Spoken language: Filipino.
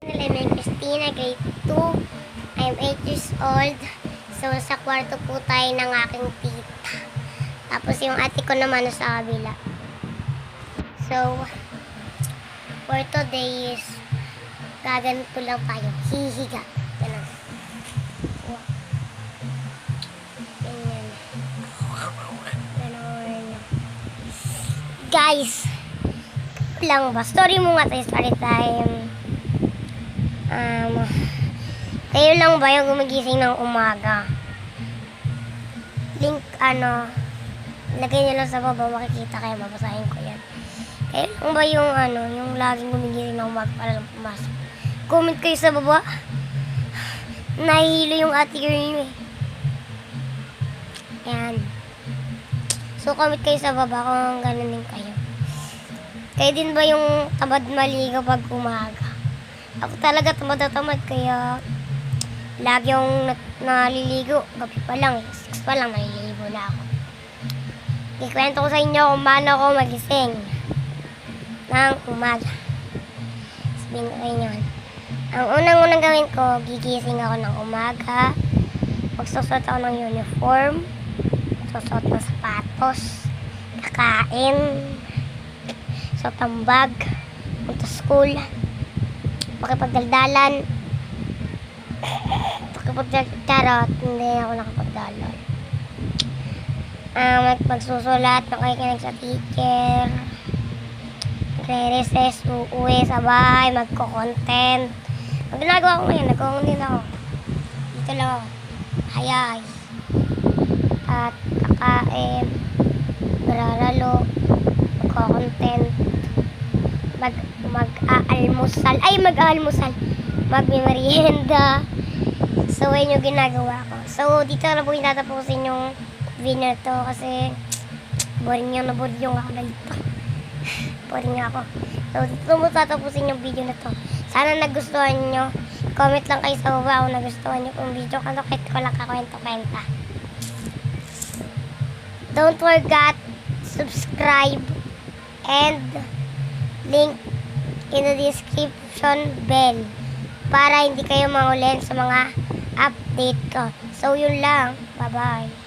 I'm Christina, grade 2. I'm 8 years old. So, sa kwarto po tayo ng aking tita. Tapos yung ate ko naman sa kabila. So, for today is gaganito lang tayo. Hihiga. Ganun. Ganyan. Ganun. Guys, lang ba? Story mo nga tayo, story time. Kayo lang ba yung gumigising ng umaga? Link, lagay nyo lang sa baba, makikita kayo, babasahin ko yan. Kayo lang ba yung, yung laging gumigising ng umaga para lang pumasok? Comment kayo sa baba. Nahihilo yung ate ko yun eh. Ayan. So, comment kayo sa baba kung gano'n din kayo. Kayo din ba yung tamad maligo pag umaga? Ako talaga tamad kaya lagi yung naliligo. Gabi pa lang, 6 pa lang naliligo na ako. Ikwento ko sa inyo kung paano ako magising ng umaga. Sabihin ko kayo yun. Ang unang gawin ko, gigising ako ng umaga. Magsusot ako ng uniform. Magsusot ng sapatos. Kakain. Suot ang bag. Punta school. Pakipagdaldalan. Charot, hindi ako nakapagdalal. Magsusulat, makikinig sa teacher. Magre-recess, uuwi sa bahay, magko-content. Ang ginagawa ko ngayon, nagko-content ako. Dito lang ako. Hayay. At kakain. Magraralo. Magko-content. Mag-aalmusal. Magmimerienda. So, yun yung ginagawa ko. So, dito na po itatapusin yung video to kasi boring yung ako na dito. Boring ako. So, dito mo tatapusin yung video na to. Sana nagustuhan nyo. Comment lang kayo sa baba kung nagustuhan nyo yung video. Kahit ko lang kakwento-kwenta. Don't forget, subscribe and link in the description bell para hindi kayo maulit sa mga update ko. So, yun lang. Bye-bye.